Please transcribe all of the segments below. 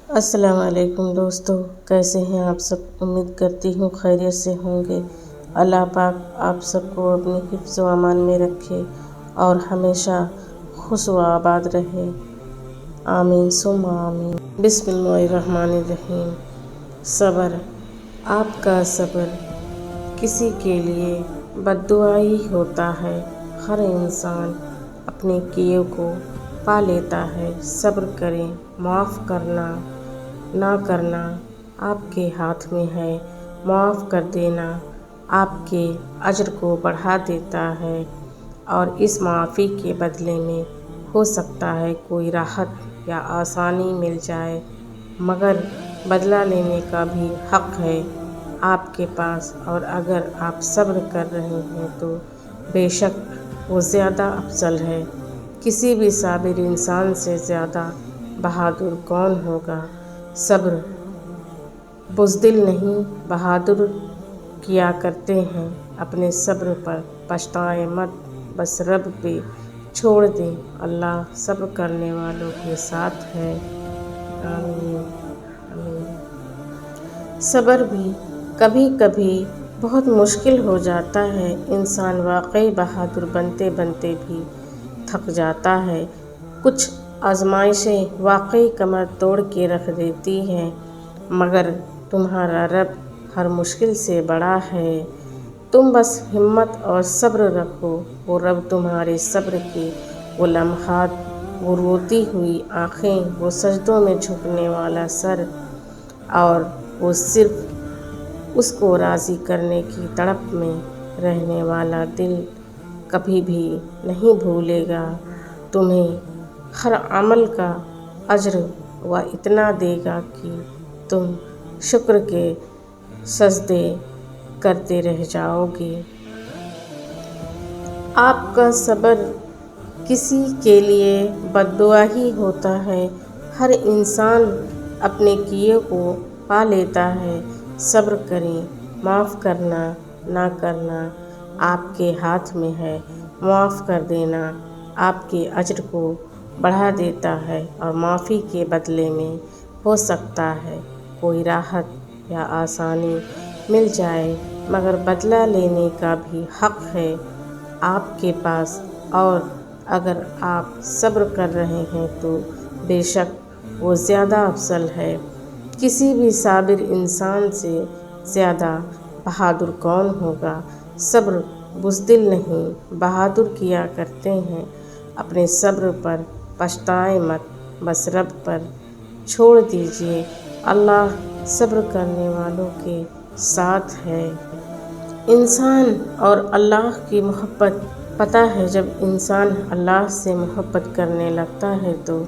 السلام علیکم دوستو، کیسے ہیں آپ سب؟ امید کرتی ہوں خیریت سے ہوں گے۔ اللہ پاک آپ سب کو اپنے حفظ و امان میں رکھے اور ہمیشہ خوش و آباد رہے، آمین ثم آمین۔ بسم اللہ الرحمن الرحیم۔ صبر۔ آپ کا صبر کسی کے لیے بد دعا ہی ہوتا ہے۔ ہر انسان اپنے کیے کو پا لیتا ہے۔ صبر کریں، معاف کرنا نہ کرنا آپ کے ہاتھ میں ہے۔ معاف کر دینا آپ کے اجر کو بڑھا دیتا ہے اور اس معافی کے بدلے میں ہو سکتا ہے کوئی راحت یا آسانی مل جائے، مگر بدلہ لینے کا بھی حق ہے آپ کے پاس، اور اگر آپ صبر کر رہے ہیں تو بے شک وہ زیادہ افضل ہے۔ کسی بھی صابر انسان سے زیادہ بہادر کون ہوگا؟ صبر بزدل نہیں، بہادر کیا کرتے ہیں۔ اپنے صبر پر پچھتائیں مت، بس رب پہ چھوڑ دیں، اللہ صبر کرنے والوں کے ساتھ ہے، آمین آمین۔ صبر بھی کبھی کبھی بہت مشکل ہو جاتا ہے۔ انسان واقعی بہادر بنتے بنتے بھی تھک جاتا ہے۔ کچھ آزمائشیں واقعی کمر توڑ کے رکھ دیتی ہیں، مگر تمہارا رب ہر مشکل سے بڑا ہے۔ تم بس ہمت اور صبر رکھو، وہ رب تمہارے صبر کے وہ لمحات، وہ روتی ہوئی آنکھیں، وہ سجدوں میں جھکنے والا سر، اور وہ صرف اس کو راضی کرنے کی تڑپ میں رہنے والا دل کبھی بھی نہیں بھولے گا۔ تمہیں ہر عمل کا اجر وہ اتنا دے گا کہ تم شکر کے سجدے کرتے رہ جاؤ گے۔ آپ کا صبر کسی کے لیے بد دعا ہی ہوتا ہے۔ ہر انسان اپنے کیے کو پا لیتا ہے۔ صبر کریں، معاف کرنا نہ کرنا آپ کے ہاتھ میں ہے۔ معاف کر دینا آپ کے اجر کو بڑھا دیتا ہے اور معافی کے بدلے میں ہو سکتا ہے کوئی راحت یا آسانی مل جائے، مگر بدلہ لینے کا بھی حق ہے آپ کے پاس، اور اگر آپ صبر کر رہے ہیں تو بے شک وہ زیادہ افضل ہے۔ کسی بھی صابر انسان سے زیادہ بہادر کون ہوگا؟ صبر بزدل نہیں، بہادر کیا کرتے ہیں۔ اپنے صبر پر پچھتائیں مت، بس رب پر چھوڑ دیجیے، اللہ صبر کرنے والوں کے ساتھ ہے۔ انسان اور اللہ کی محبت۔ پتہ ہے جب انسان اللہ سے محبت کرنے لگتا ہے تو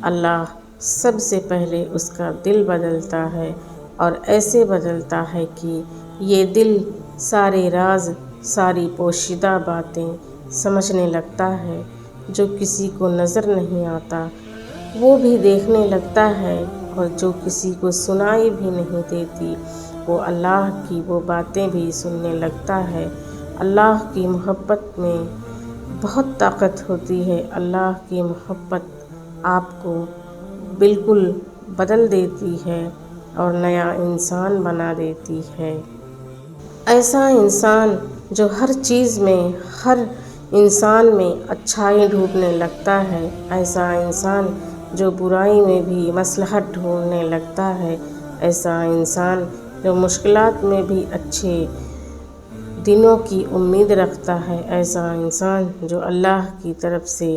اللہ سب سے پہلے اس کا دل بدلتا ہے، اور ایسے بدلتا ہے کہ یہ دل سارے راز، ساری پوشیدہ باتیں سمجھنے لگتا ہے۔ جو کسی کو نظر نہیں آتا وہ بھی دیکھنے لگتا ہے، اور جو کسی کو سنائی بھی نہیں دیتی وہ اللہ کی وہ باتیں بھی سننے لگتا ہے۔ اللہ کی محبت میں بہت طاقت ہوتی ہے۔ اللہ کی محبت آپ کو بالکل بدل دیتی ہے اور نیا انسان بنا دیتی ہے۔ ایسا انسان جو ہر چیز میں، ہر انسان میں اچھائی ڈھونڈنے لگتا ہے، ایسا انسان جو برائی میں بھی مصلحت ڈھونڈنے لگتا ہے، ایسا انسان جو مشکلات میں بھی اچھے دنوں کی امید رکھتا ہے، ایسا انسان جو اللہ کی طرف سے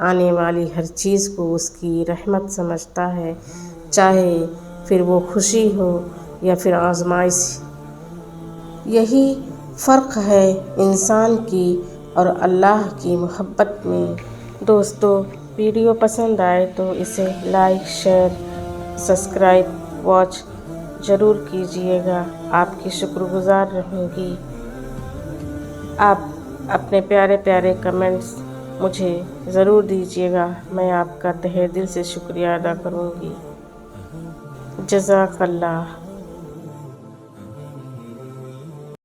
آنے والی ہر چیز کو اس کی رحمت سمجھتا ہے، چاہے پھر وہ خوشی ہو یا پھر آزمائش۔ یہی فرق ہے انسان کی اور اللہ کی محبت میں۔ دوستو، ویڈیو پسند آئے تو اسے لائک، شیئر، سبسکرائب، واچ ضرور کیجیے گا۔ آپ کی شکر گزار رہوں گی۔ آپ اپنے پیارے پیارے کمنٹس مجھے ضرور دیجیے گا، میں آپ کا تہہ دل سے شکریہ ادا کروں گی۔ جزاک اللہ۔